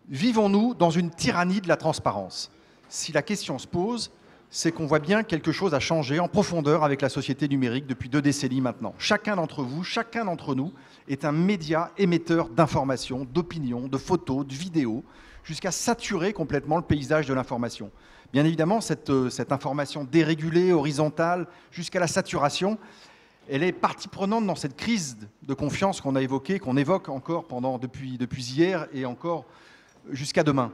Vivons-nous dans une tyrannie de la transparence? Si la question se pose, c'est qu'on voit bien que quelque chose a changé en profondeur avec la société numérique depuis 2 décennies maintenant. Chacun d'entre vous, chacun d'entre nous est un média émetteur d'informations, d'opinions, de photos, de vidéos, jusqu'à saturer complètement le paysage de l'information. Bien évidemment, cette information dérégulée, horizontale, jusqu'à la saturation, elle est partie prenante dans cette crise de confiance qu'on a évoquée, qu'on évoque encore depuis hier et encore jusqu'à demain.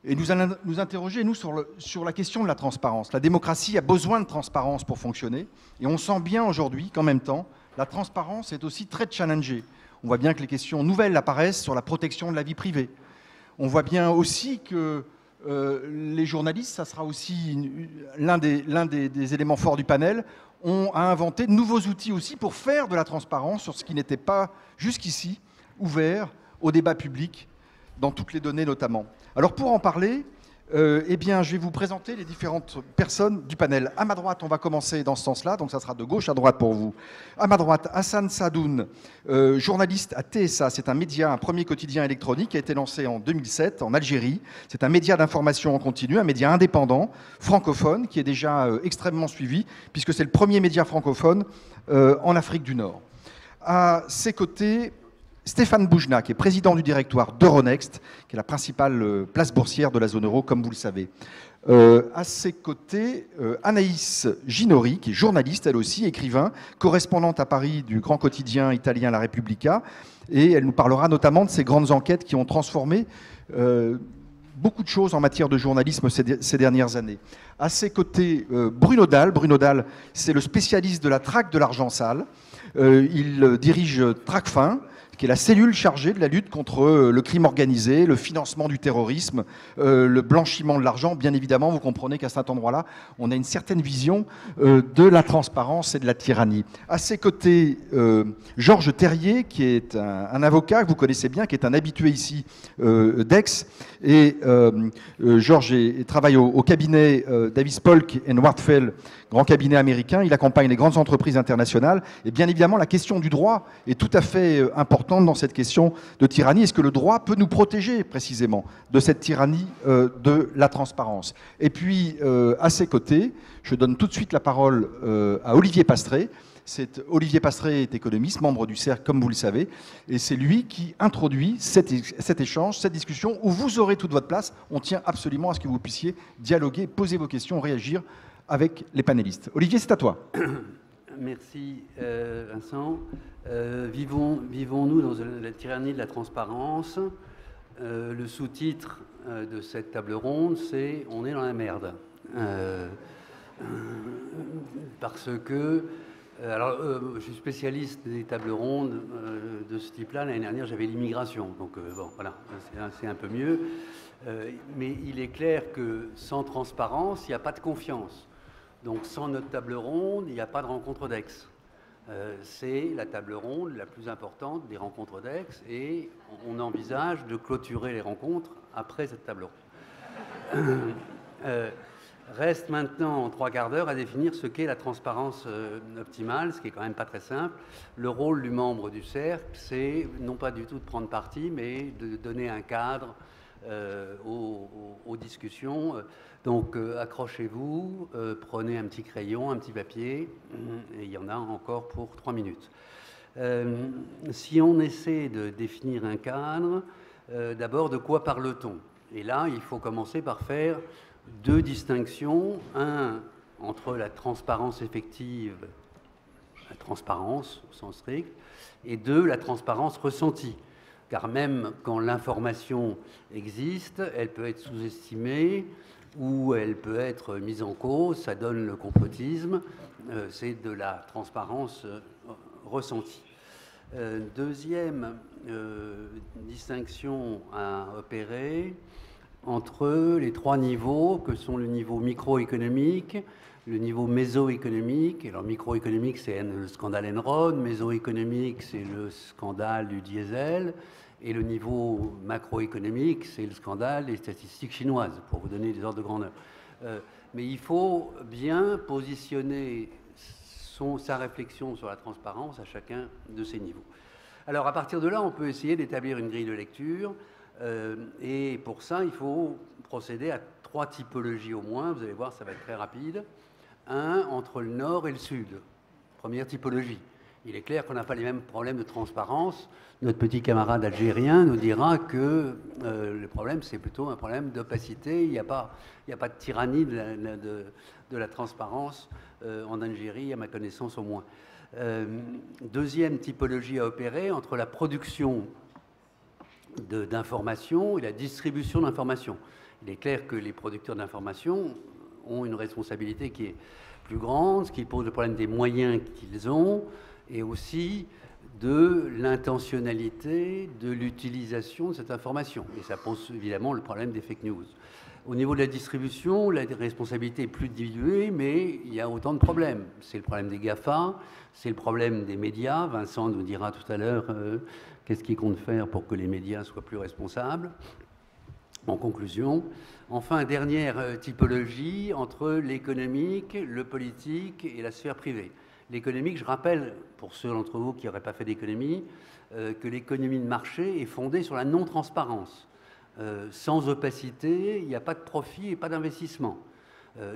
Et nous allons nous interroger, nous, sur la question de la transparence. La démocratie a besoin de transparence pour fonctionner. Et on sent bien aujourd'hui qu'en même temps, la transparence est aussi très challengée. On voit bien que les questions nouvelles apparaissent sur la protection de la vie privée. On voit bien aussi que les journalistes, ça sera aussi l'un des éléments forts du panel, ont à inventer de nouveaux outils aussi pour faire de la transparence sur ce qui n'était pas jusqu'ici ouvert au débat public, dans toutes les données notamment. Alors pour en parler, eh bien, je vais vous présenter les différentes personnes du panel. À ma droite, on va commencer dans ce sens-là, donc ça sera de gauche à droite pour vous. À ma droite, Hassan Sadoun, journaliste à TSA. C'est un média, un premier quotidien électronique qui a été lancé en 2007 en Algérie. C'est un média d'information en continu, un média indépendant, francophone, qui est déjà extrêmement suivi, puisque c'est le premier média francophone en Afrique du Nord. À ses côtés, Stéphane Boujna, qui est président du directoire d'Euronext, qui est la principale place boursière de la zone euro, comme vous le savez. À ses côtés, Anaïs Ginori, qui est journaliste, elle aussi, écrivain, correspondante à Paris du grand quotidien italien La Repubblica, et elle nous parlera notamment de ces grandes enquêtes qui ont transformé beaucoup de choses en matière de journalisme ces dernières années. À ses côtés, Bruno Dalle. Bruno Dalle, c'est le spécialiste de la traque de l'argent sale. Il dirige Tracfin, qui est la cellule chargée de la lutte contre le crime organisé, le financement du terrorisme, le blanchiment de l'argent. Bien évidemment, vous comprenez qu'à cet endroit-là, on a une certaine vision de la transparence et de la tyrannie. À ses côtés, Georges Terrier, qui est un avocat que vous connaissez bien, qui est un habitué ici d'Aix. Et Georges travaille au cabinet Davis Polk & Wardfeld, grand cabinet américain. Il accompagne les grandes entreprises internationales. Et bien évidemment, la question du droit est tout à fait importante dans cette question de tyrannie. Est-ce que le droit peut nous protéger précisément de cette tyrannie de la transparence? Et puis, à ses côtés, je donne tout de suite la parole à Olivier Pastré. Olivier Pastré est économiste, membre du Cercle, comme vous le savez, et c'est lui qui introduit cet échange, cette discussion, où vous aurez toute votre place. On tient absolument à ce que vous puissiez dialoguer, poser vos questions, réagir avec les panélistes. Olivier, c'est à toi. Merci Vincent. Vivons-nous dans la tyrannie de la transparence? Le sous-titre de cette table ronde, c'est « On est dans la merde ». Parce que... Alors, je suis spécialiste des tables rondes de ce type-là. L'année dernière, j'avais l'immigration. Donc, bon, voilà, c'est un peu mieux. Mais il est clair que sans transparence, il n'y a pas de confiance. Donc, sans notre table ronde, il n'y a pas de rencontre d'Aix. C'est la table ronde la plus importante des rencontres d'Aix et on envisage de clôturer les rencontres après cette table ronde. Reste maintenant en 3 quarts d'heure à définir ce qu'est la transparence optimale, ce qui est quand même pas très simple. Le rôle du membre du cercle, c'est non pas du tout de prendre parti, mais de donner un cadre aux discussions. Donc accrochez-vous, prenez un petit crayon, un petit papier, et il y en a encore pour 3 minutes. Si on essaie de définir un cadre, d'abord de quoi parle-t-on? Et là, il faut commencer par faire 2 distinctions, entre la transparence effective, la transparence au sens strict, et 2, la transparence ressentie. Car même quand l'information existe, elle peut être sous-estimée ou elle peut être mise en cause, ça donne le complotisme, c'est de la transparence ressentie. Deuxième distinction à opérer, entre les 3 niveaux que sont le niveau microéconomique, le niveau mésoéconomique. Alors microéconomique, c'est le scandale Enron, mésoéconomique, c'est le scandale du diesel, et le niveau macroéconomique, c'est le scandale des statistiques chinoises, pour vous donner des ordres de grandeur. Mais il faut bien positionner sa réflexion sur la transparence à chacun de ces niveaux. Alors à partir de là, on peut essayer d'établir une grille de lecture. Et pour ça, il faut procéder à 3 typologies au moins. Vous allez voir, ça va être très rapide. Un, entre le nord et le sud. Première typologie. Il est clair qu'on n'a pas les mêmes problèmes de transparence. Notre petit camarade algérien nous dira que le problème, c'est plutôt un problème d'opacité. Il n'y a pas de tyrannie de la transparence en Algérie, à ma connaissance au moins. Deuxième typologie à opérer, entre la production d'informations et la distribution d'informations. Il est clair que les producteurs d'informations ont une responsabilité qui est plus grande, ce qui pose le problème des moyens qu'ils ont, et aussi de l'intentionnalité de l'utilisation de cette information. Et ça pose évidemment le problème des fake news. Au niveau de la distribution, la responsabilité est plus diluée, mais il y a autant de problèmes. C'est le problème des GAFA, c'est le problème des médias. Vincent nous dira tout à l'heure qu'est-ce qu'il compte faire pour que les médias soient plus responsables. En conclusion, enfin, dernière typologie entre l'économique, le politique et la sphère privée. L'économique, je rappelle, pour ceux d'entre vous qui n'auraient pas fait d'économie, que l'économie de marché est fondée sur la non-transparence. Sans opacité, il n'y a pas de profit et pas d'investissement.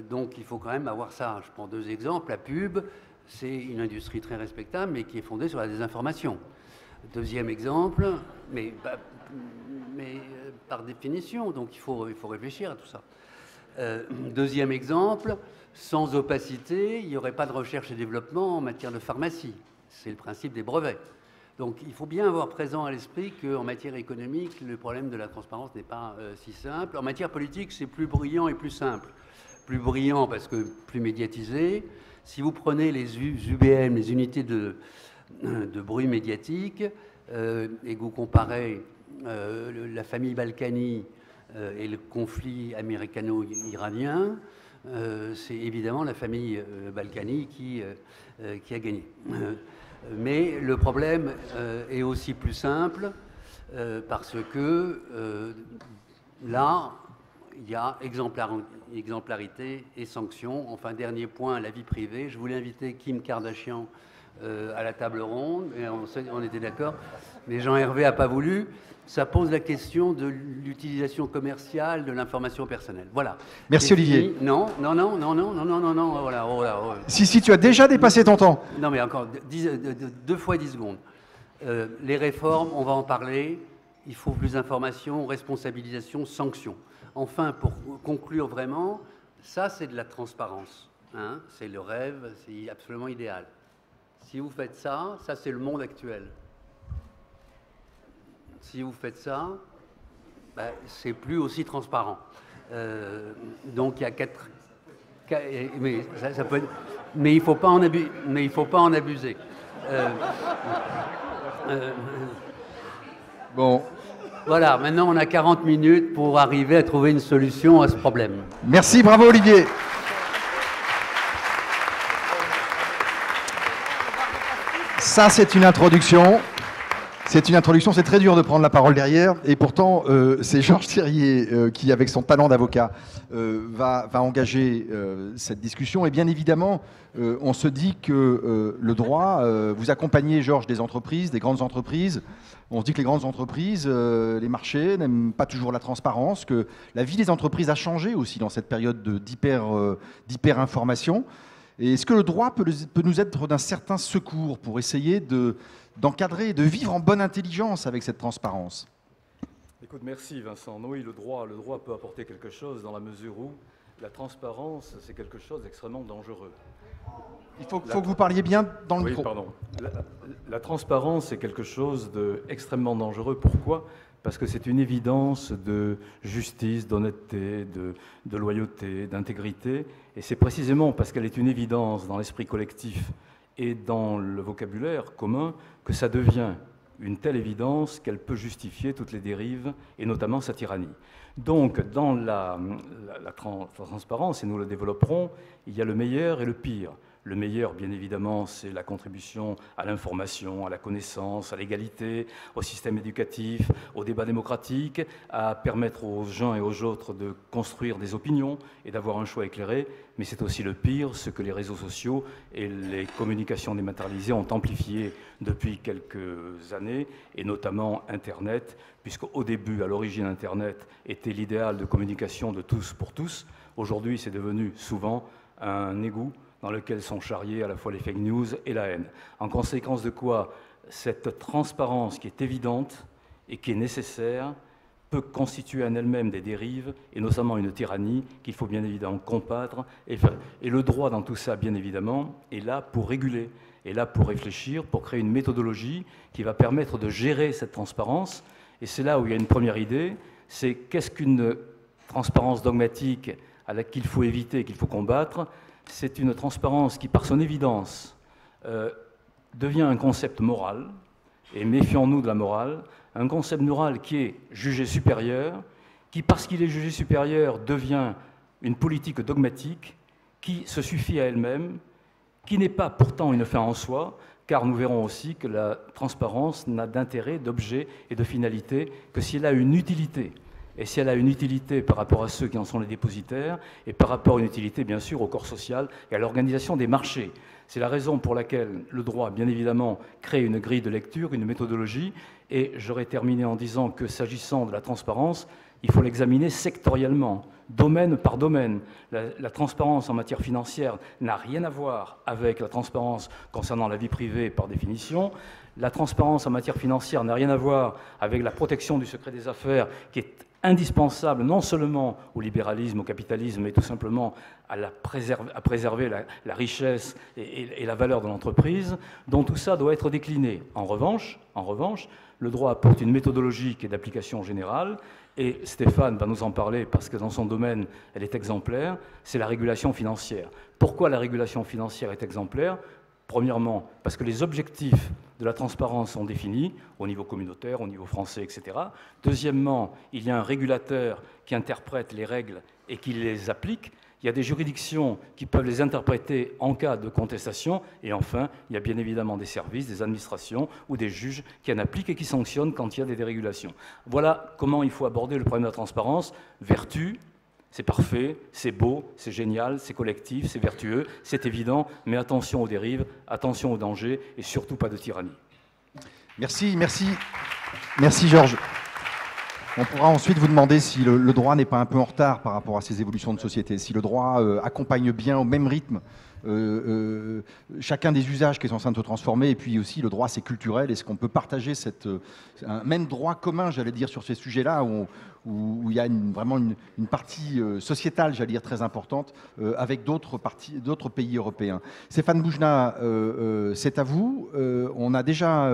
Donc il faut quand même avoir ça. Je prends 2 exemples. La pub, c'est une industrie très respectable, mais qui est fondée sur la désinformation. Deuxième exemple, mais par définition, donc il faut réfléchir à tout ça. Deuxième exemple, sans opacité, il n'y aurait pas de recherche et développement en matière de pharmacie. C'est le principe des brevets. Donc il faut bien avoir présent à l'esprit qu'en matière économique, le problème de la transparence n'est pas si simple. En matière politique, c'est plus brillant et plus simple. Plus brillant parce que plus médiatisé. Si vous prenez les UBM, les unités de bruit médiatique, et que vous comparez la famille Balkany et le conflit américano-iranien, c'est évidemment la famille Balkany qui a gagné. Mais le problème est aussi plus simple parce que là, il y a exemplarité et sanctions. Enfin, dernier point, la vie privée. Je voulais inviter Kim Kardashian à la table ronde, et on était d'accord, mais Jean-Hervé n'a pas voulu. Ça pose la question de l'utilisation commerciale de l'information personnelle. Voilà. Merci Olivier. Non, voilà. Si, tu as déjà dépassé ton temps. Non, mais encore 2 fois 10 secondes. Les réformes, on va en parler. Il faut plus d'informations, responsabilisation, sanctions. Enfin, pour conclure vraiment, ça c'est de la transparence. Hein, c'est le rêve, c'est absolument idéal. Si vous faites ça, ça c'est le monde actuel. Si vous faites ça, ben, c'est plus aussi transparent. Donc il y a 4... Mais, ça peut être, mais il ne faut pas en abuser. Bon. Voilà, maintenant on a 40 minutes pour arriver à trouver une solution à ce problème. Merci, bravo Olivier. Ça, c'est une introduction. C'est une introduction, c'est très dur de prendre la parole derrière. Et pourtant, c'est Georges Thiriet qui, avec son talent d'avocat, va engager cette discussion. Et bien évidemment, on se dit que le droit, vous accompagnez, Georges, des entreprises, des grandes entreprises. On se dit que les grandes entreprises, les marchés, n'aiment pas toujours la transparence, que la vie des entreprises a changé aussi dans cette période d'hyper-information. Et est-ce que le droit peut nous être d'un certain secours pour essayer d'encadrer et de vivre en bonne intelligence avec cette transparence? Écoute, merci Vincent. Oui, le droit peut apporter quelque chose dans la mesure où la transparence, c'est quelque chose d'extrêmement dangereux. Il faut que vous parliez bien dans le micro. Oui, pardon. La transparence, c'est quelque chose d'extrêmement dangereux. Pourquoi ? Parce que c'est une évidence de justice, d'honnêteté, de loyauté, d'intégrité. Et c'est précisément parce qu'elle est une évidence dans l'esprit collectif et dans le vocabulaire commun que ça devient une telle évidence qu'elle peut justifier toutes les dérives, et notamment sa tyrannie. Donc, dans la transparence, et nous le développerons, il y a le meilleur et le pire. Le meilleur, bien évidemment, c'est la contribution à l'information, à la connaissance, à l'égalité, au système éducatif, au débat démocratique, à permettre aux uns et aux autres de construire des opinions et d'avoir un choix éclairé. Mais c'est aussi le pire, ce que les réseaux sociaux et les communications dématérialisées ont amplifié depuis quelques années, et notamment Internet, puisqu'au début, à l'origine, Internet était l'idéal de communication de tous pour tous. Aujourd'hui, c'est devenu souvent un égout dans lequel sont charriés à la fois les fake news et la haine. En conséquence de quoi, cette transparence qui est évidente et qui est nécessaire peut constituer en elle-même des dérives, et notamment une tyrannie qu'il faut bien évidemment combattre. Et le droit dans tout ça, bien évidemment, est là pour réguler, est là pour réfléchir, pour créer une méthodologie qui va permettre de gérer cette transparence. Et c'est là où il y a une première idée, c'est qu'est-ce qu'une transparence dogmatique à laquelle il faut éviter, qu'il faut combattre. C'est une transparence qui, par son évidence, devient un concept moral, et méfions-nous de la morale, un concept moral qui est jugé supérieur, qui, parce qu'il est jugé supérieur, devient une politique dogmatique, qui se suffit à elle-même, qui n'est pas pourtant une fin en soi, car nous verrons aussi que la transparence n'a d'intérêt, d'objet et de finalité que si elle a une utilité. Et si elle a une utilité par rapport à ceux qui en sont les dépositaires, et par rapport à une utilité, bien sûr, au corps social et à l'organisation des marchés. C'est la raison pour laquelle le droit, bien évidemment, crée une grille de lecture, une méthodologie, et j'aurais terminé en disant que, s'agissant de la transparence, il faut l'examiner sectoriellement, domaine par domaine. La transparence en matière financière n'a rien à voir avec la transparence concernant la vie privée par définition. La transparence en matière financière n'a rien à voir avec la protection du secret des affaires, qui est indispensable non seulement au libéralisme, au capitalisme, mais tout simplement à préserver la richesse et la valeur de l'entreprise, dont tout ça doit être décliné. En revanche, le droit apporte une méthodologie qui est d'application générale, et Stéphane va nous en parler parce que dans son domaine, elle est exemplaire, c'est la régulation financière. Pourquoi la régulation financière est exemplaire ? Premièrement, parce que les objectifs de la transparence sont définis au niveau communautaire, au niveau français, etc. Deuxièmement, il y a un régulateur qui interprète les règles et qui les applique. Il y a des juridictions qui peuvent les interpréter en cas de contestation. Et enfin, il y a bien évidemment des services, des administrations ou des juges qui en appliquent et qui sanctionnent quand il y a des dérégulations. Voilà comment il faut aborder le problème de la transparence. Vertu. C'est parfait, c'est beau, c'est génial, c'est collectif, c'est vertueux, c'est évident, mais attention aux dérives, attention aux dangers et surtout pas de tyrannie. Merci Georges. On pourra ensuite vous demander si le droit n'est pas un peu en retard par rapport à ces évolutions de société, si le droit accompagne bien au même rythme chacun des usages qui sont en train de se transformer, et puis aussi le droit c'est culturel, est-ce qu'on peut partager un même droit commun, j'allais dire, sur ces sujets-là où il y a vraiment une partie sociétale, j'allais dire, très importante avec d'autres pays européens. Stéphane Boujnah, c'est à vous. On a déjà,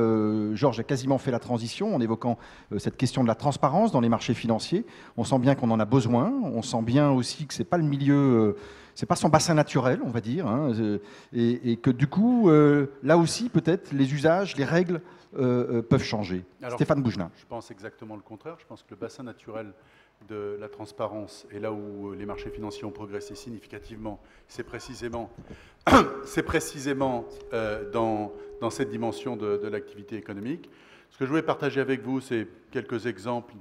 Georges a quasiment fait la transition en évoquant cette question de la transparence dans les marchés financiers. On sent bien qu'on en a besoin, on sent bien aussi que c'est pas le milieu... c'est pas son bassin naturel, on va dire, hein, et que du coup, là aussi, peut-être, les usages, les règles peuvent changer. Alors, Stéphane Boujnah. Je pense exactement le contraire. Je pense que le bassin naturel de la transparence, et là où les marchés financiers ont progressé significativement, c'est précisément dans cette dimension de l'activité économique. Ce que je voulais partager avec vous, c'est quelques exemples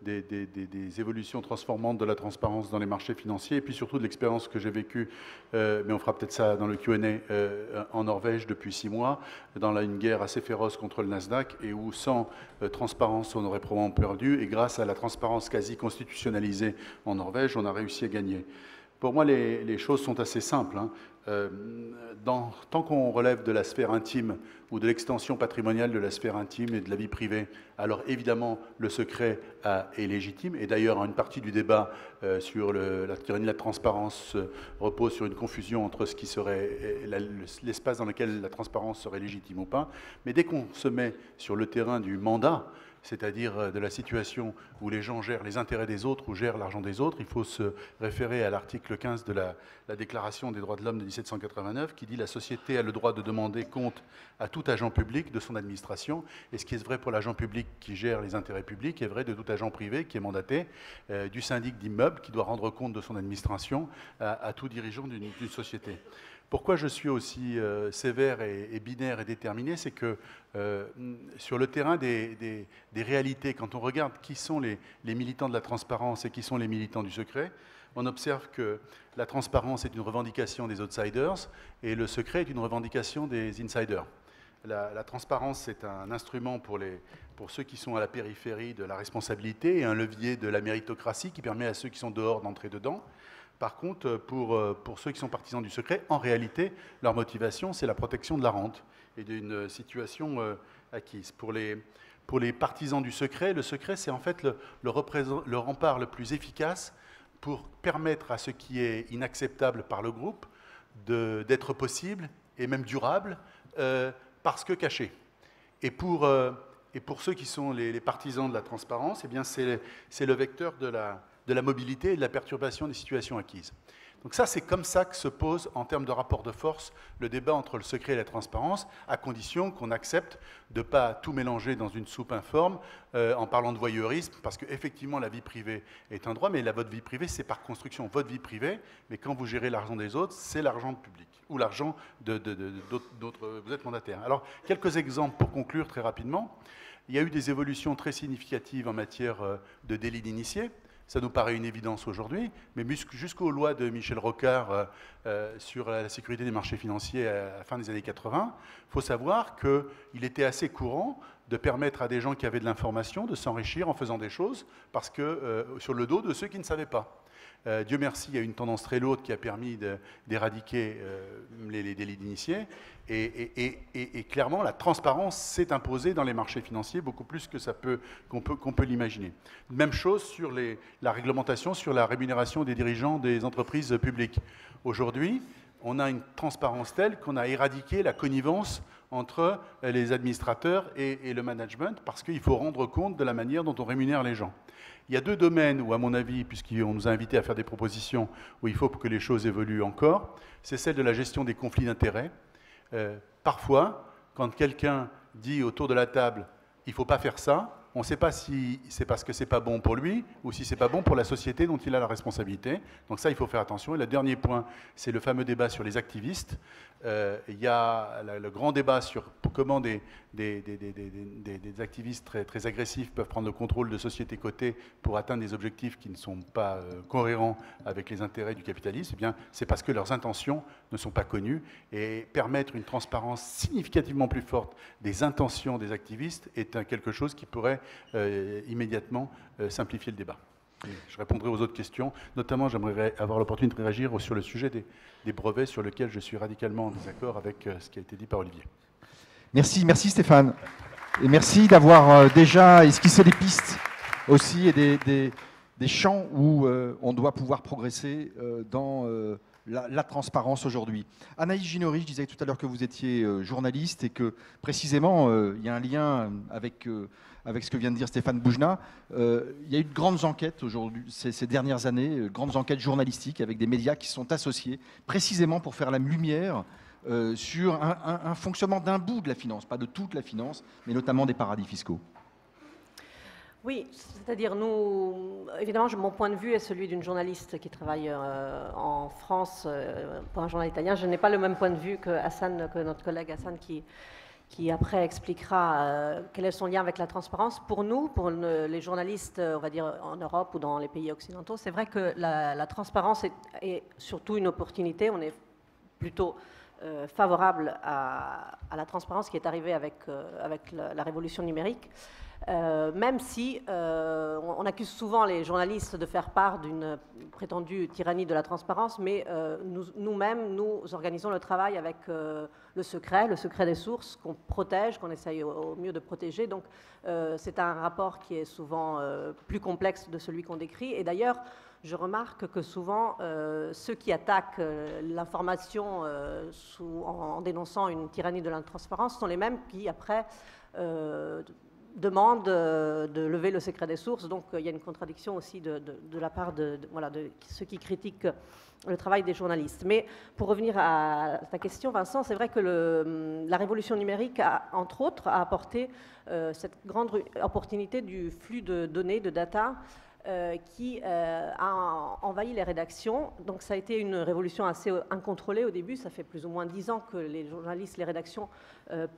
des évolutions transformantes de la transparence dans les marchés financiers, et puis surtout de l'expérience que j'ai vécue, mais on fera peut-être ça dans le Q&A, en Norvège depuis 6 mois, dans une guerre assez féroce contre le Nasdaq, et où sans transparence, on aurait probablement perdu, et grâce à la transparence quasi constitutionnalisée en Norvège, on a réussi à gagner. Pour moi, les choses sont assez simples, hein. Tant qu'on relève de la sphère intime ou de l'extension patrimoniale de la sphère intime et de la vie privée, alors évidemment le secret est légitime. Et d'ailleurs, une partie du débat sur la tyrannie de la transparence repose sur une confusion entre ce qui serait l'espace dans lequel la transparence serait légitime ou pas. Mais dès qu'on se met sur le terrain du mandat, c'est-à-dire de la situation où les gens gèrent les intérêts des autres ou gèrent l'argent des autres, il faut se référer à l'article 15 de la Déclaration des droits de l'homme de 1789 qui dit « La société a le droit de demander compte à tout agent public de son administration ». Et ce qui est vrai pour l'agent public qui gère les intérêts publics est vrai de tout agent privé qui est mandaté, du syndic d'immeuble qui doit rendre compte de son administration à tout dirigeant d'une société. Pourquoi je suis aussi sévère et binaire et déterminé, c'est que sur le terrain des réalités, quand on regarde qui sont les militants de la transparence et qui sont les militants du secret, on observe que la transparence est une revendication des outsiders et le secret est une revendication des insiders. La transparence, c'est un instrument pour ceux qui sont à la périphérie de la responsabilité et un levier de la méritocratie qui permet à ceux qui sont dehors d'entrer dedans. Par contre, pour ceux qui sont partisans du secret, en réalité, leur motivation, c'est la protection de la rente et d'une situation acquise. Pour les partisans du secret, le secret, c'est en fait le rempart le plus efficace pour permettre à ce qui est inacceptable par le groupe d'être possible et même durable parce que caché. Et pour ceux qui sont les partisans de la transparence, eh bien c'est le vecteur de la mobilité et de la perturbation des situations acquises. Donc ça, c'est comme ça que se pose, en termes de rapport de force, le débat entre le secret et la transparence, à condition qu'on accepte de ne pas tout mélanger dans une soupe informe en parlant de voyeurisme, parce qu'effectivement, la vie privée est un droit, mais votre vie privée, c'est par construction votre vie privée, mais quand vous gérez l'argent des autres, c'est l'argent public, ou l'argent d'autres, vous êtes mandataire. Alors, quelques exemples pour conclure très rapidement. Il y a eu des évolutions très significatives en matière de délit d'initié. Ça nous paraît une évidence aujourd'hui, mais jusqu'aux lois de Michel Rocard sur la sécurité des marchés financiers à la fin des années 80, il faut savoir qu'il était assez courant de permettre à des gens qui avaient de l'information de s'enrichir en faisant des choses parce que, sur le dos de ceux qui ne savaient pas. Dieu merci, il y a une tendance très lourde qui a permis d'éradiquer les délits d'initiés. Et clairement, la transparence s'est imposée dans les marchés financiers beaucoup plus que qu'on peut l'imaginer. Même chose sur la réglementation sur la rémunération des dirigeants des entreprises publiques. Aujourd'hui, on a une transparence telle qu'on a éradiqué la connivence entre les administrateurs et le management parce qu'il faut rendre compte de la manière dont on rémunère les gens. Il y a deux domaines où, à mon avis, puisqu'on nous a invités à faire des propositions, où il faut que les choses évoluent encore, c'est celle de la gestion des conflits d'intérêts. Parfois, quand quelqu'un dit autour de la table « il ne faut pas faire ça », on ne sait pas si c'est parce que ce n'est pas bon pour lui ou si ce n'est pas bon pour la société dont il a la responsabilité. Donc ça, il faut faire attention. Et le dernier point, c'est le fameux débat sur les activistes. Il y a le grand débat sur comment des activistes très, très agressifs peuvent prendre le contrôle de sociétés cotées pour atteindre des objectifs qui ne sont pas cohérents avec les intérêts du capitalisme. Eh bien, c'est parce que leurs intentions ne sont pas connues. Et permettre une transparence significativement plus forte des intentions des activistes est quelque chose qui pourrait immédiatement simplifier le débat. Et je répondrai aux autres questions. Notamment, j'aimerais avoir l'opportunité de réagir sur le sujet des brevets sur lequel je suis radicalement en désaccord avec ce qui a été dit par Olivier. Merci Stéphane. Et merci d'avoir déjà esquissé des pistes aussi et des champs où on doit pouvoir progresser dans la transparence aujourd'hui. Anaïs Ginori, je disais tout à l'heure que vous étiez journaliste et que précisément il y a un lien avec ce que vient de dire Stéphane Boujna. Il y a eu de grandes enquêtes aujourd'hui, ces dernières années, grandes enquêtes journalistiques avec des médias qui sont associés précisément pour faire la lumière sur un fonctionnement d'un bout de la finance, pas de toute la finance, mais notamment des paradis fiscaux. Oui, c'est-à-dire nous, évidemment, mon point de vue est celui d'une journaliste qui travaille en France pour un journal italien. Je n'ai pas le même point de vue que notre collègue Hassan qui après expliquera quel est son lien avec la transparence. Pour nous, pour les journalistes, on va dire en Europe ou dans les pays occidentaux, c'est vrai que la transparence est surtout une opportunité. On est plutôt favorable à la transparence qui est arrivée avec la révolution numérique. Même si on accuse souvent les journalistes de faire part d'une prétendue tyrannie de la transparence, mais nous-mêmes, nous organisons le travail avec le secret des sources qu'on protège, qu'on essaye au mieux de protéger. Donc c'est un rapport qui est souvent plus complexe de celui qu'on décrit. Et d'ailleurs, je remarque que souvent, ceux qui attaquent l'information en dénonçant une tyrannie de la transparence sont les mêmes qui, après, demandent de lever le secret des sources. Donc, il y a une contradiction aussi de la part de ceux qui critiquent le travail des journalistes. Mais pour revenir à ta question, Vincent, c'est vrai que la révolution numérique, entre autres, a apporté cette grande opportunité du flux de données, de data, qui a envahi les rédactions. Donc ça a été une révolution assez incontrôlée au début. Ça fait plus ou moins 10 ans que les journalistes, les rédactions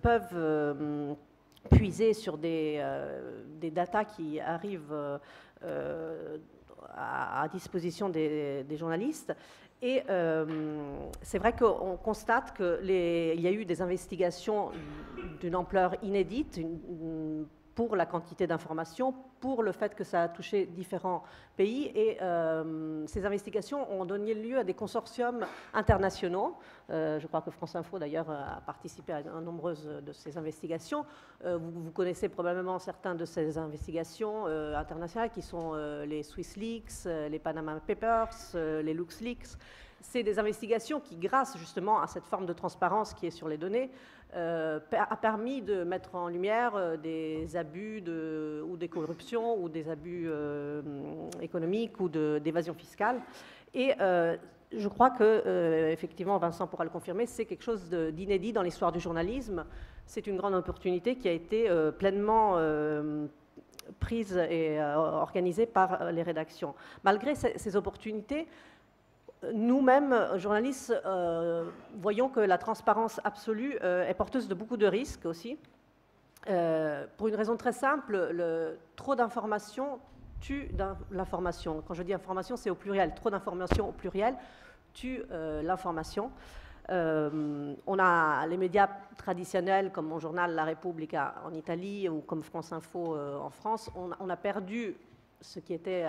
peuvent puiser sur des datas qui arrivent à disposition des journalistes. Et c'est vrai qu'on constate qu'il y a eu des investigations d'une ampleur inédite pour la quantité d'informations, pour le fait que ça a touché différents pays. Et ces investigations ont donné lieu à des consortiums internationaux. Je crois que France Info, d'ailleurs, a participé à nombreuses de ces investigations. Vous connaissez probablement certains de ces investigations internationales qui sont les Swiss Leaks, les Panama Papers, les LuxLeaks. C'est des investigations qui, grâce justement à cette forme de transparence qui est sur les données, a permis de mettre en lumière des abus ou des corruptions ou des abus économiques ou d'évasion fiscale. Et je crois que, effectivement, Vincent pourra le confirmer, c'est quelque chose d'inédit dans l'histoire du journalisme. C'est une grande opportunité qui a été pleinement prise et organisée par les rédactions. Malgré ces opportunités, nous-mêmes, journalistes, voyons que la transparence absolue est porteuse de beaucoup de risques aussi. Pour une raison très simple, trop d'informations tue l'information. Quand je dis information, c'est au pluriel. Trop d'informations au pluriel tue l'information. On a les médias traditionnels comme mon journal La Repubblica en Italie ou comme France Info en France. On a perdu ce qui était,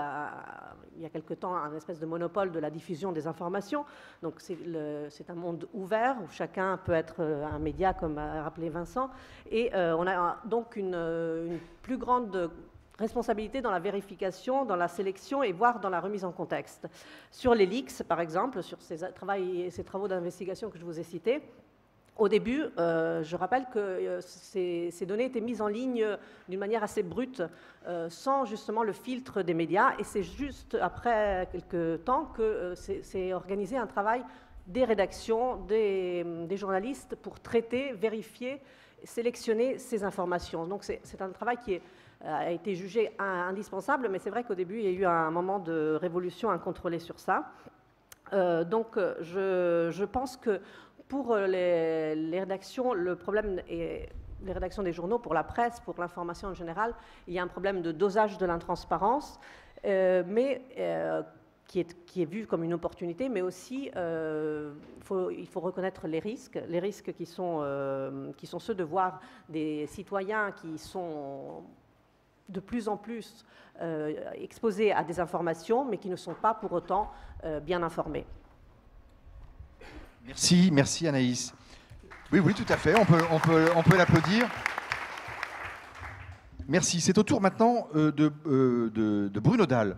il y a quelque temps, un espèce de monopole de la diffusion des informations. Donc c'est un monde ouvert où chacun peut être un média, comme a rappelé Vincent. Et on a donc une plus grande responsabilité dans la vérification, dans la sélection et voire dans la remise en contexte. Sur les leaks, par exemple, sur ces travaux d'investigation que je vous ai cités, au début, je rappelle que ces données étaient mises en ligne d'une manière assez brute, sans justement le filtre des médias. Et c'est juste après quelques temps que c'est organisé un travail des rédactions, des journalistes pour traiter, vérifier, sélectionner ces informations. Donc c'est un travail qui a été jugé indispensable, mais c'est vrai qu'au début, il y a eu un moment de révolution incontrôlée sur ça. Donc je pense que pour les rédactions, le problème est les rédactions des journaux, pour la presse, pour l'information en général, il y a un problème de dosage de l'intransparence, mais qui est vu comme une opportunité, mais aussi il faut reconnaître les risques qui sont ceux de voir des citoyens qui sont de plus en plus exposés à des informations, mais qui ne sont pas pour autant bien informés. Merci Anaïs. Oui, tout à fait, on peut l'applaudir. Merci. C'est au tour maintenant de Bruno Dalle.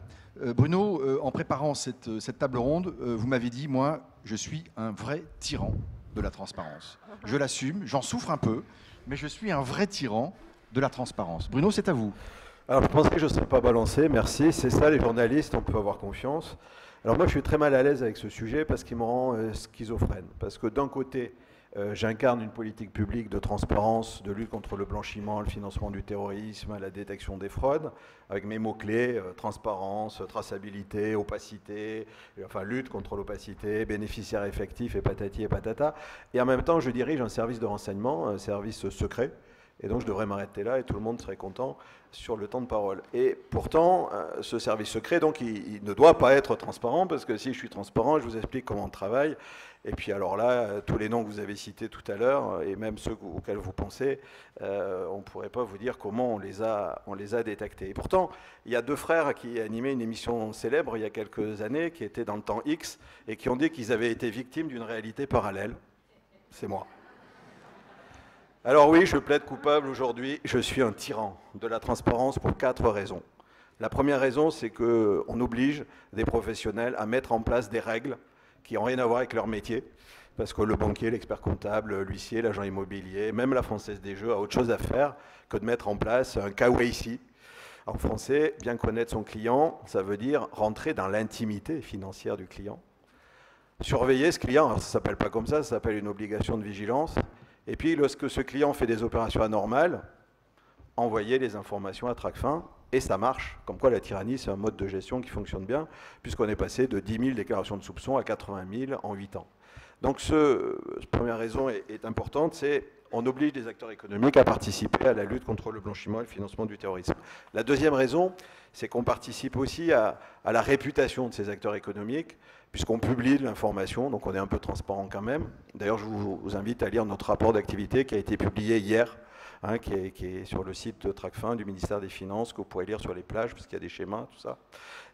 Bruno, en préparant cette table ronde, vous m'avez dit, moi, je suis un vrai tyran de la transparence. Je l'assume, j'en souffre un peu, mais je suis un vrai tyran de la transparence. Bruno, c'est à vous. Alors, je pensais que je ne serais pas balancé, merci. C'est ça, les journalistes, on peut avoir confiance. Alors moi, je suis très mal à l'aise avec ce sujet parce qu'il me rend schizophrène. Parce que d'un côté, j'incarne une politique publique de transparence, de lutte contre le blanchiment, le financement du terrorisme, la détection des fraudes, avec mes mots-clés, transparence, traçabilité, opacité, enfin lutte contre l'opacité, bénéficiaire effectif et patati et patata. Et en même temps, je dirige un service de renseignement, un service secret. Et donc, je devrais m'arrêter là et tout le monde serait content sur le temps de parole. Et pourtant, ce service secret, donc, il ne doit pas être transparent, parce que si je suis transparent, je vous explique comment on travaille. Et puis alors là, tous les noms que vous avez cités tout à l'heure, et même ceux auxquels vous pensez, on ne pourrait pas vous dire comment on les a détectés. Et pourtant, il y a deux frères qui animaient une émission célèbre il y a quelques années, qui étaient dans le temps X, et qui ont dit qu'ils avaient été victimes d'une réalité parallèle. C'est moi. Alors oui, je plaide coupable aujourd'hui, je suis un tyran de la transparence pour 4 raisons. La première raison, c'est qu'on oblige des professionnels à mettre en place des règles qui n'ont rien à voir avec leur métier, parce que le banquier, l'expert comptable, l'huissier, l'agent immobilier, même la Française des Jeux a autre chose à faire que de mettre en place un KYC. En français, bien connaître son client, ça veut dire rentrer dans l'intimité financière du client. Surveiller ce client, alors ça ne s'appelle pas comme ça s'appelle une obligation de vigilance. Et puis, lorsque ce client fait des opérations anormales, envoyer les informations à Tracfin Et ça marche, comme quoi la tyrannie, c'est un mode de gestion qui fonctionne bien, puisqu'on est passé de 10 000 déclarations de soupçons à 80 000 en 8 ans. Donc cette première raison est importante, c'est on oblige les acteurs économiques à participer à la lutte contre le blanchiment et le financement du terrorisme. La deuxième raison, c'est qu'on participe aussi à la réputation de ces acteurs économiques, puisqu'on publie de l'information, donc on est un peu transparent quand même. D'ailleurs, je vous invite à lire notre rapport d'activité qui a été publié hier, hein, qui est sur le site de Tracfin du ministère des Finances, que vous pourrez lire sur les plages, parce qu'il y a des schémas, tout ça.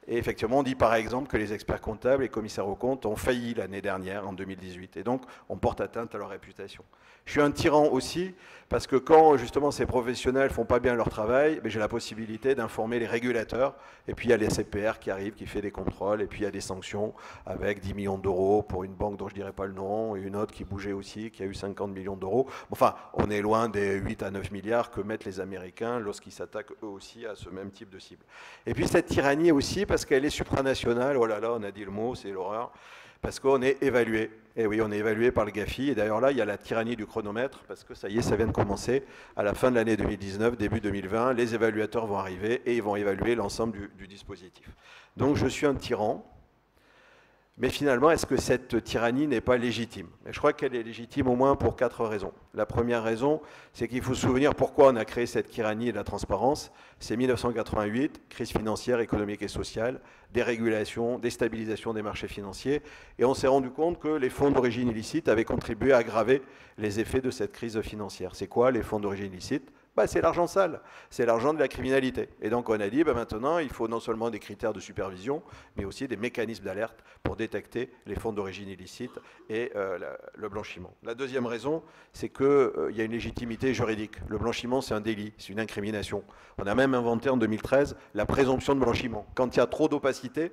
Et effectivement, on dit par exemple que les experts comptables et commissaires aux comptes ont failli l'année dernière, en 2018. Et donc, on porte atteinte à leur réputation. Je suis un tyran aussi, parce que quand justement ces professionnels ne font pas bien leur travail, j'ai la possibilité d'informer les régulateurs. Et puis il y a les CPR qui arrivent, qui fait des contrôles, et puis il y a des sanctions avec 10 millions d'euros pour une banque dont je ne dirai pas le nom, et une autre qui bougeait aussi, qui a eu 50 millions d'euros. Enfin, on est loin des 8 à 9 milliards que mettent les Américains lorsqu'ils s'attaquent eux aussi à ce même type de cible. Et puis cette tyrannie aussi, parce qu'elle est supranationale, oh là là, on a dit le mot, c'est l'horreur. Parce qu'on est évalué. Et oui, on est évalué par le GAFI. Et d'ailleurs là, il y a la tyrannie du chronomètre, parce que ça y est, ça vient de commencer. À la fin de l'année 2019, début 2020, les évaluateurs vont arriver et ils vont évaluer l'ensemble du dispositif. Donc je suis un tyran. Mais finalement, est-ce que cette tyrannie n'est pas légitime? Et je crois qu'elle est légitime au moins pour 4 raisons. La première raison, c'est qu'il faut se souvenir pourquoi on a créé cette tyrannie et la transparence. C'est 1988, crise financière, économique et sociale, dérégulation, déstabilisation des marchés financiers. Et on s'est rendu compte que les fonds d'origine illicite avaient contribué à aggraver les effets de cette crise financière. C'est quoi les fonds d'origine illicite? C'est l'argent sale, c'est l'argent de la criminalité. Et donc on a dit, maintenant, il faut non seulement des critères de supervision, mais aussi des mécanismes d'alerte pour détecter les fonds d'origine illicite et le blanchiment. La deuxième raison, c'est qu'il y a une légitimité juridique. Le blanchiment, c'est un délit, c'est une incrimination. On a même inventé en 2013 la présomption de blanchiment. Quand il y a trop d'opacité,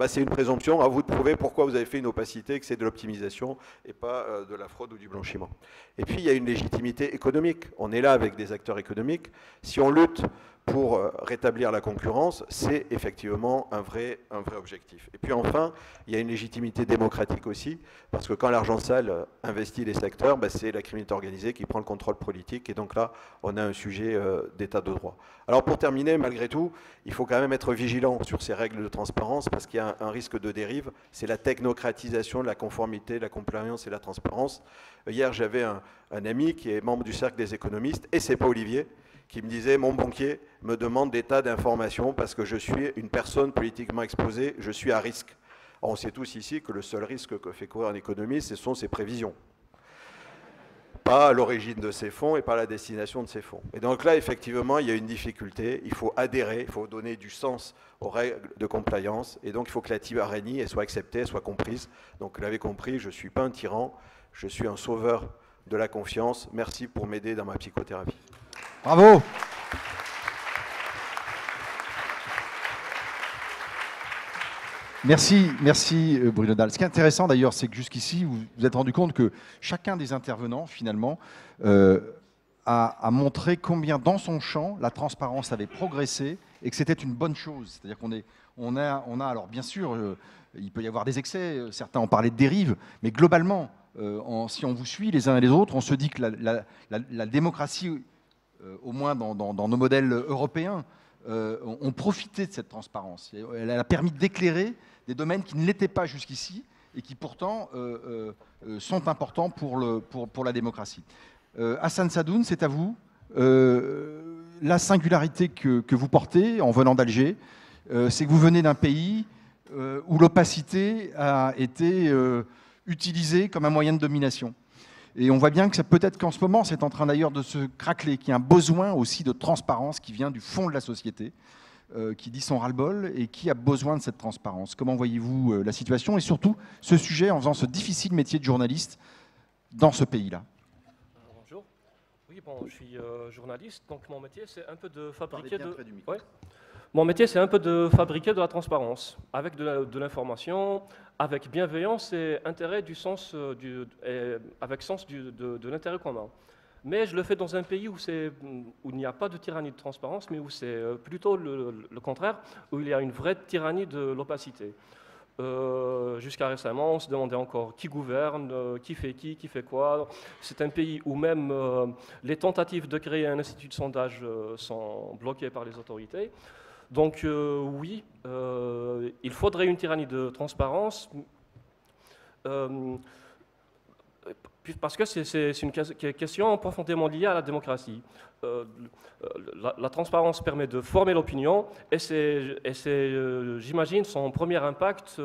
c'est une présomption, à vous de prouver pourquoi vous avez fait une opacité, que c'est de l'optimisation et pas de la fraude ou du blanchiment. Et puis il y a une légitimité économique. On est là avec des acteurs économiques. Si on lutte pour rétablir la concurrence, c'est effectivement un vrai objectif. Et puis enfin, il y a une légitimité démocratique aussi, parce que quand l'argent sale investit les secteurs, c'est la criminalité organisée qui prend le contrôle politique, et donc là, on a un sujet d'état de droit. Alors pour terminer, malgré tout, il faut quand même être vigilant sur ces règles de transparence, parce qu'il y a un risque de dérive, c'est la technocratisation de la conformité, de la compliance et de la transparence. Hier, j'avais un ami qui est membre du Cercle des économistes, et c'est pas Olivier, qui me disait « Mon banquier me demande des tas d'informations parce que je suis une personne politiquement exposée, je suis à risque. » On sait tous ici que le seul risque que fait courir un économiste, ce sont ses prévisions. Pas l'origine de ces fonds et pas la destination de ces fonds. Et donc là, effectivement, il y a une difficulté. Il faut adhérer, il faut donner du sens aux règles de compliance. Et donc, il faut que la tyrannie soit acceptée, soit comprise. Donc, vous l'avez compris, je ne suis pas un tyran, je suis un sauveur de la confiance. Merci pour m'aider dans ma psychothérapie. Bravo. Merci Bruno Dalle. Ce qui est intéressant d'ailleurs, c'est que jusqu'ici, vous vous êtes rendu compte que chacun des intervenants, finalement, a montré combien dans son champ, la transparence avait progressé et que c'était une bonne chose. C'est-à-dire qu'on a, alors bien sûr, il peut y avoir des excès, certains ont parlé de dérives, mais globalement, si on vous suit les uns et les autres, on se dit que la démocratie, au moins dans nos modèles européens, ont profité de cette transparence. Elle a permis d'éclairer des domaines qui ne l'étaient pas jusqu'ici et qui pourtant sont importants pour la démocratie. Hassan Sadoun, c'est à vous. La singularité que vous portez en venant d'Alger, c'est que vous venez d'un pays où l'opacité a été utilisée comme un moyen de domination. Et on voit bien que peut-être qu'en ce moment, c'est en train d'ailleurs de se craqueler, qu'il y a un besoin aussi de transparence qui vient du fond de la société, qui dit son ras-le-bol et qui a besoin de cette transparence. Comment voyez-vous la situation et surtout ce sujet en faisant ce difficile métier de journaliste dans ce pays-là? Bonjour. Oui, je suis journaliste, donc mon métier, c'est un peu de fabriquer Mon métier, c'est un peu de fabriquer de la transparence, avec de l'information, avec bienveillance et intérêt avec sens de l'intérêt commun. Mais je le fais dans un pays où il n'y a pas de tyrannie de transparence, mais où c'est plutôt le contraire, où il y a une vraie tyrannie de l'opacité. Jusqu'à récemment, on se demandait encore qui gouverne, qui fait quoi. C'est un pays où même les tentatives de créer un institut de sondage sont bloquées par les autorités. Donc oui, il faudrait une tyrannie de transparence, parce que c'est une question profondément liée à la démocratie. La transparence permet de former l'opinion et c'est, j'imagine, son premier impact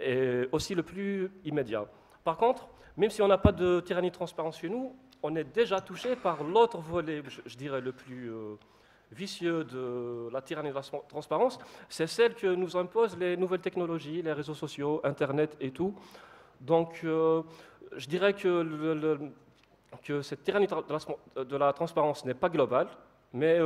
est aussi le plus immédiat. Par contre, même si on n'a pas de tyrannie de transparence chez nous, on est déjà touché par l'autre volet, je dirais, le plus vicieux de la tyrannie de la transparence, c'est celle que nous imposent les nouvelles technologies, les réseaux sociaux, Internet et tout. Donc, je dirais que cette tyrannie de la transparence n'est pas globale, mais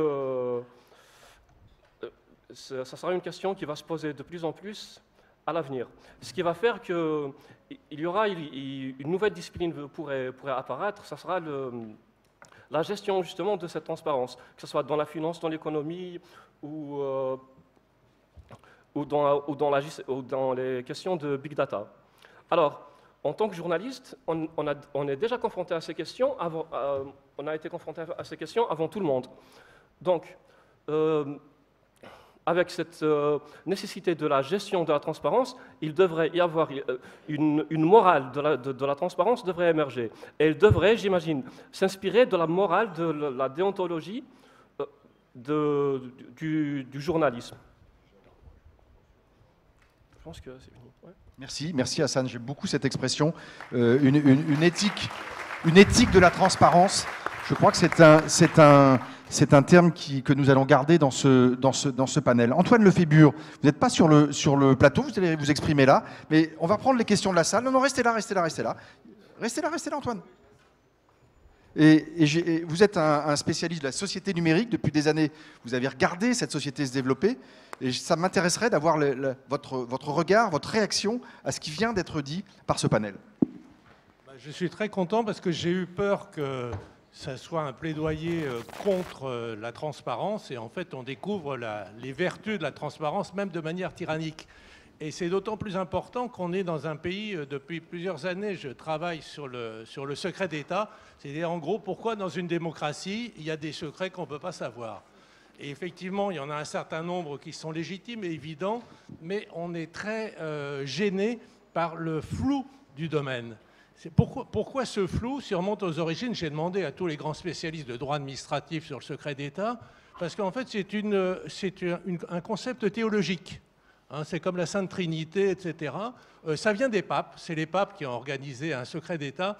ça sera une question qui va se poser de plus en plus à l'avenir. Ce qui va faire qu'il y aura une nouvelle discipline pourrait apparaître, ça sera la gestion justement de cette transparence, que ce soit dans la finance, dans l'économie ou dans les questions de big data. Alors, en tant que journaliste, on est déjà confronté à ces questions, on a été confronté à ces questions avant tout le monde. Donc, avec cette nécessité de la gestion de la transparence, il devrait y avoir une morale de la transparence devrait émerger. Et elle devrait, j'imagine, s'inspirer de la morale de la déontologie du journalisme. Je pense que c'est fini. Ouais. Merci Hassan, j'aime beaucoup cette expression, une éthique de la transparence. Je crois que c'est un terme que nous allons garder dans ce panel. Antoine Lefébure, vous n'êtes pas sur le plateau, vous allez vous exprimer là, mais on va prendre les questions de la salle. Non, restez là. Restez là, Antoine. Et vous êtes un spécialiste de la société numérique. Depuis des années, vous avez regardé cette société se développer. Et ça m'intéresserait d'avoir votre regard, votre réaction à ce qui vient d'être dit par ce panel. Je suis très content parce que j'ai eu peur que ça soit un plaidoyer contre la transparence. Et en fait, on découvre les vertus de la transparence, même de manière tyrannique. Et c'est d'autant plus important qu'on est dans un pays, depuis plusieurs années, je travaille sur le secret d'État. C'est-à-dire, en gros, pourquoi dans une démocratie, il y a des secrets qu'on ne peut pas savoir. Et effectivement, il y en a un certain nombre qui sont légitimes et évidents, mais on est très gêné par le flou du domaine. Pourquoi ce flou? Si on remonte aux origines, j'ai demandé à tous les grands spécialistes de droit administratif sur le secret d'État, parce qu'en fait, c'est un concept théologique. Hein, c'est comme la Sainte Trinité, etc. Ça vient des papes, c'est les papes qui ont organisé un secret d'État.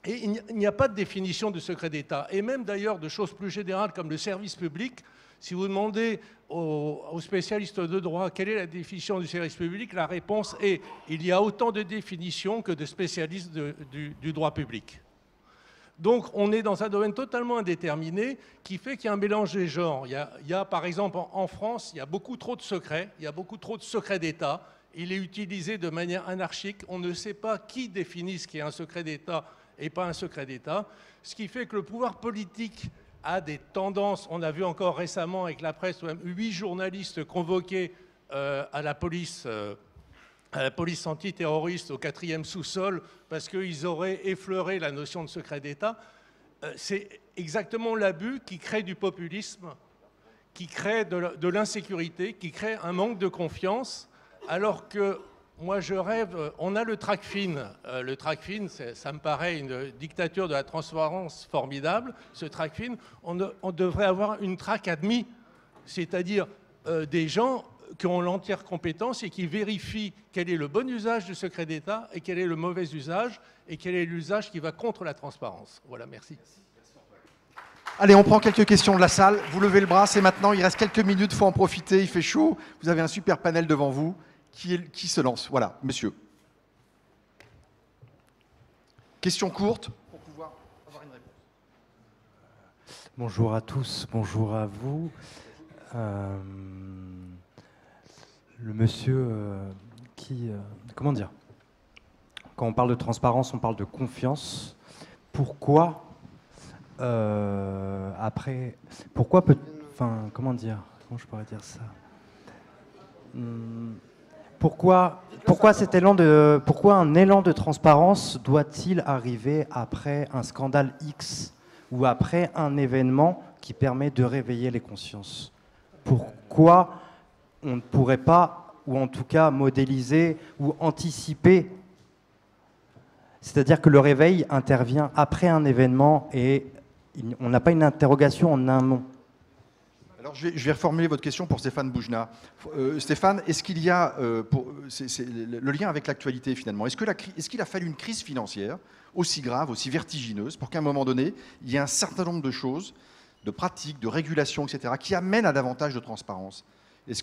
Et il n'y a pas de définition de secret d'État. Et même d'ailleurs de choses plus générales comme le service public, si vous demandez aux spécialistes de droit quelle est la définition du service public, la réponse est il y a autant de définitions que de spécialistes du droit public. Donc on est dans un domaine totalement indéterminé qui fait qu'il y a un mélange des genres. Il y a par exemple en France, il y a beaucoup trop de secrets, il y a beaucoup trop de secrets d'État. Il est utilisé de manière anarchique. On ne sait pas qui définit ce qui est un secret d'État et pas un secret d'État. Ce qui fait que le pouvoir politique a des tendances. On a vu encore récemment avec la presse, même 8 journalistes convoqués à la police antiterroriste au 4e sous-sol parce qu'ils auraient effleuré la notion de secret d'État. C'est exactement l'abus qui crée du populisme, qui crée de l'insécurité, qui crée un manque de confiance, alors que moi je rêve, on a le TRACFIN. Le TRACFIN, ça me paraît une dictature de la transparence formidable. Ce TRACFIN, on devrait avoir une TRACademy, c'est-à-dire des gens qui ont l'entière compétence et qui vérifient quel est le bon usage du secret d'État et quel est le mauvais usage et quel est l'usage qui va contre la transparence. Voilà, merci. Allez, on prend quelques questions de la salle. Vous levez le bras, c'est maintenant. Il reste quelques minutes, il faut en profiter. Il fait chaud. Vous avez un super panel devant vous. Qui se lance? Voilà, monsieur. Question courte pour pouvoir avoir une réponse. Bonjour à tous, bonjour à vous. Le monsieur comment dire? Quand on parle de transparence, on parle de confiance. Pourquoi comment dire? Comment je pourrais dire ça? pourquoi un élan de transparence doit-il arriver après un scandale X ou après un événement qui permet de réveiller les consciences? Pourquoi on ne pourrait pas, ou en tout cas modéliser ou anticiper? C'est-à-dire que le réveil intervient après un événement et on n'a pas une interrogation en amont. Alors je vais reformuler votre question pour Stéphane Boujna. Stéphane, est-ce qu'il y a le lien avec l'actualité finalement? Est-ce qu'il a fallu une crise financière aussi grave, aussi vertigineuse, pour qu'à un moment donné, il y ait un certain nombre de choses, de pratiques, de régulations, etc., qui amènent à davantage de transparence? Est-ce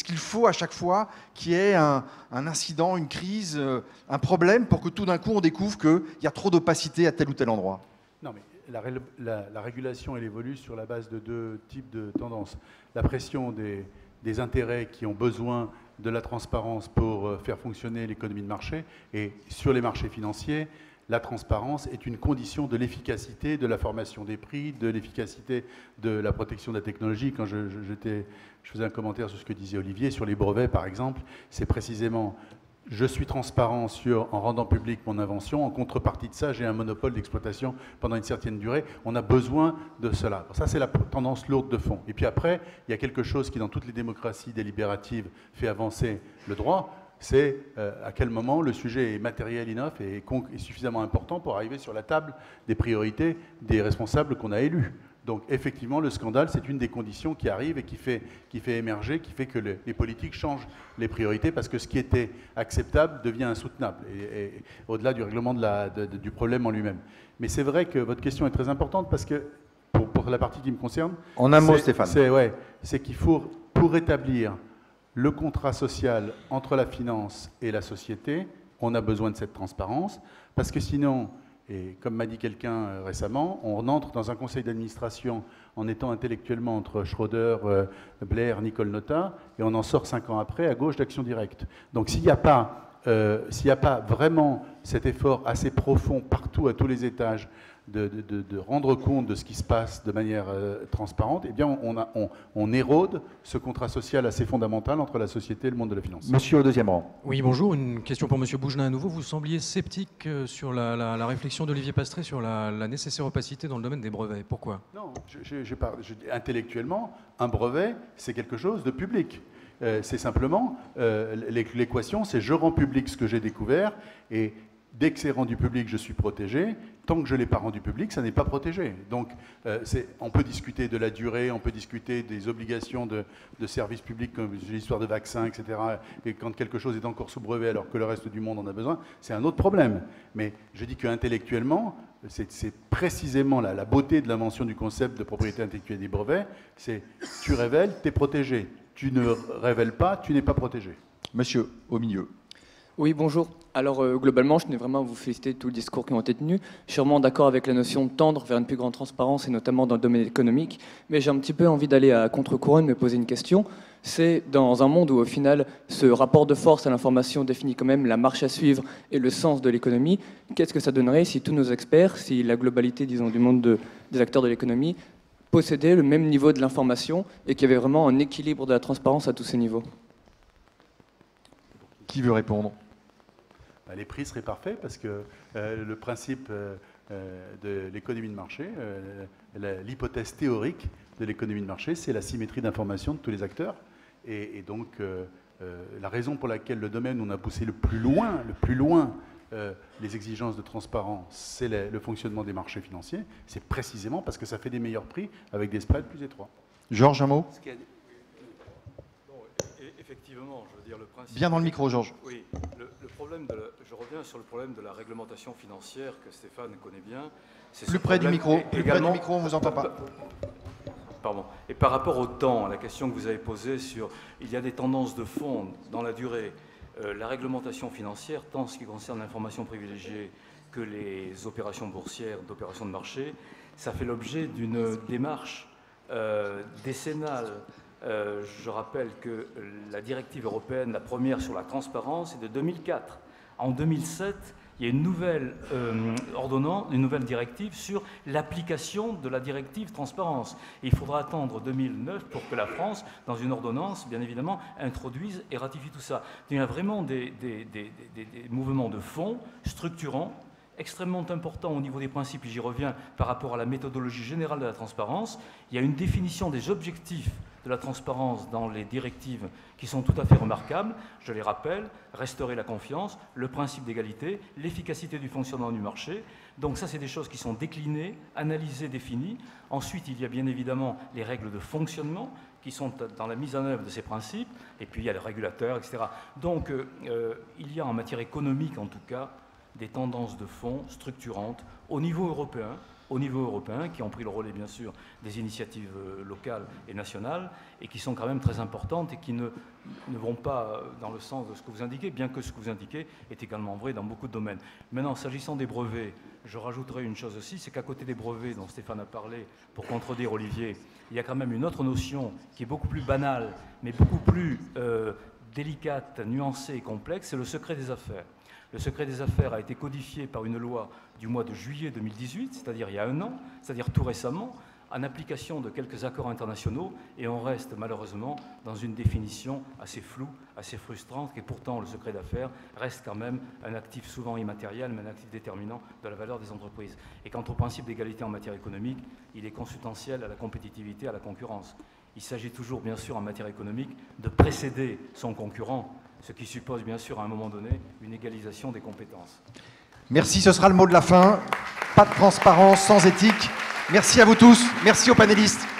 qu'il faut à chaque fois qu'il y ait un incident, une crise, un problème pour que tout d'un coup on découvre qu'il y a trop d'opacité à tel ou tel endroit? Non, mais la régulation, elle évolue sur la base de deux types de tendances. La pression des intérêts qui ont besoin de la transparence pour faire fonctionner l'économie de marché. Et sur les marchés financiers, la transparence est une condition de l'efficacité de la formation des prix, de l'efficacité de la protection de la technologie. Quand je faisais un commentaire sur ce que disait Olivier, sur les brevets par exemple, c'est précisément... Je suis transparent en rendant public mon invention. En contrepartie de ça, j'ai un monopole d'exploitation pendant une certaine durée. On a besoin de cela. Ça, c'est la tendance lourde de fond. Et puis après, il y a quelque chose qui, dans toutes les démocraties délibératives, fait avancer le droit. C'est à quel moment le sujet est matériel enough et suffisamment important pour arriver sur la table des priorités des responsables qu'on a élus. Donc effectivement, le scandale, c'est une des conditions qui arrive et qui fait émerger, qui fait que les politiques changent les priorités parce que ce qui était acceptable devient insoutenable, et au-delà du règlement du problème en lui-même. Mais c'est vrai que votre question est très importante parce que, pour la partie qui me concerne... En un mot, Stéphane. C'est qu'il faut, pour établir le contrat social entre la finance et la société, on a besoin de cette transparence, parce que sinon... Et comme m'a dit quelqu'un récemment, on entre dans un conseil d'administration en étant intellectuellement entre Schroeder, Blair, Nicole Notta, et on en sort 5 ans après à gauche d'Action Directe. Donc s'il n'y a pas vraiment cet effort assez profond partout, à tous les étages, de rendre compte de ce qui se passe de manière transparente, eh bien on érode ce contrat social assez fondamental entre la société et le monde de la finance. Monsieur au deuxième rang. Oui, bonjour. Une question pour Monsieur Boujna à nouveau. Vous sembliez sceptique sur la réflexion d'Olivier Pastré sur la nécessaire opacité dans le domaine des brevets. Pourquoi? Non, intellectuellement, un brevet, c'est quelque chose de public. C'est simplement, l'équation, c'est je rends public ce que j'ai découvert, et dès que c'est rendu public, je suis protégé. Tant que je ne l'ai pas rendu public, ça n'est pas protégé. Donc, on peut discuter de la durée, on peut discuter des obligations de services publics, comme l'histoire de vaccins, etc. Et quand quelque chose est encore sous brevet alors que le reste du monde en a besoin, c'est un autre problème. Mais je dis qu'intellectuellement, c'est précisément la beauté de l'invention du concept de propriété intellectuelle des brevets, c'est tu révèles, tu es protégé. Tu ne révèles pas, tu n'es pas protégé. Monsieur, au milieu. Oui, bonjour. Alors, globalement, je tenais vraiment à vous féliciter de tous les discours qui ont été tenus. Je suis vraiment d'accord avec la notion de tendre vers une plus grande transparence, et notamment dans le domaine économique. Mais j'ai un petit peu envie d'aller à contre-courant et de me poser une question. C'est dans un monde où, au final, ce rapport de force à l'information définit quand même la marche à suivre et le sens de l'économie. Qu'est-ce que ça donnerait si tous nos experts, si la globalité, disons, du monde des acteurs de l'économie, possédaient le même niveau de l'information et qu'il y avait vraiment un équilibre de la transparence à tous ces niveaux? Qui veut répondre? Les prix seraient parfaits parce que le principe de l'économie de marché, l'hypothèse théorique de l'économie de marché, c'est la symétrie d'information de tous les acteurs. Et donc, la raison pour laquelle le domaine où on a poussé le plus loin les exigences de transparence, c'est le fonctionnement des marchés financiers, c'est précisément parce que ça fait des meilleurs prix avec des spreads plus étroits. Georges, un mot? Effectivement, je veux dire, le principe... Bien dans le micro, Georges. Oui, le problème je reviens sur le problème de la réglementation financière que Stéphane connaît bien. Plus près du micro, on ne vous entend pas. Pardon. Et par rapport au temps, la question que vous avez posée sur... Il y a des tendances de fond dans la durée. La réglementation financière, tant en ce qui concerne l'information privilégiée que les opérations boursières, d'opérations de marché, ça fait l'objet d'une démarche décennale. Je rappelle que la directive européenne, la première sur la transparence, est de 2004. En 2007, il y a une nouvelle ordonnance, une nouvelle directive sur l'application de la directive transparence. Et il faudra attendre 2009 pour que la France, dans une ordonnance, bien évidemment, introduise et ratifie tout ça. Il y a vraiment des mouvements de fond structurants, extrêmement importants au niveau des principes, et j'y reviens par rapport à la méthodologie générale de la transparence. Il y a une définition des objectifs de la transparence dans les directives qui sont tout à fait remarquables. Je les rappelle, restaurer la confiance, le principe d'égalité, l'efficacité du fonctionnement du marché. Donc ça, c'est des choses qui sont déclinées, analysées, définies. Ensuite, il y a bien évidemment les règles de fonctionnement qui sont dans la mise en œuvre de ces principes. Et puis, il y a les régulateurs, etc. Donc, il y a en matière économique, en tout cas, des tendances de fond structurantes au niveau européen, qui ont pris le relais, bien sûr, des initiatives locales et nationales, et qui sont quand même très importantes et qui ne vont pas dans le sens de ce que vous indiquez, bien que ce que vous indiquez est également vrai dans beaucoup de domaines. Maintenant, s'agissant des brevets, je rajouterai une chose aussi, c'est qu'à côté des brevets dont Stéphane a parlé, pour contredire Olivier, il y a quand même une autre notion qui est beaucoup plus banale, mais beaucoup plus délicate, nuancée et complexe, c'est le secret des affaires. Le secret des affaires a été codifié par une loi du mois de juillet 2018, c'est-à-dire il y a un an, c'est-à-dire tout récemment, en application de quelques accords internationaux, et on reste malheureusement dans une définition assez floue, assez frustrante, et pourtant le secret d'affaires reste quand même un actif souvent immatériel, mais un actif déterminant de la valeur des entreprises. Et quant au principe d'égalité en matière économique, il est consubstantiel à la compétitivité, à la concurrence. Il s'agit toujours, bien sûr, en matière économique, de précéder son concurrent, ce qui suppose, bien sûr, à un moment donné, une égalisation des compétences. Merci, ce sera le mot de la fin. Pas de transparence sans éthique. Merci à vous tous, merci aux panélistes.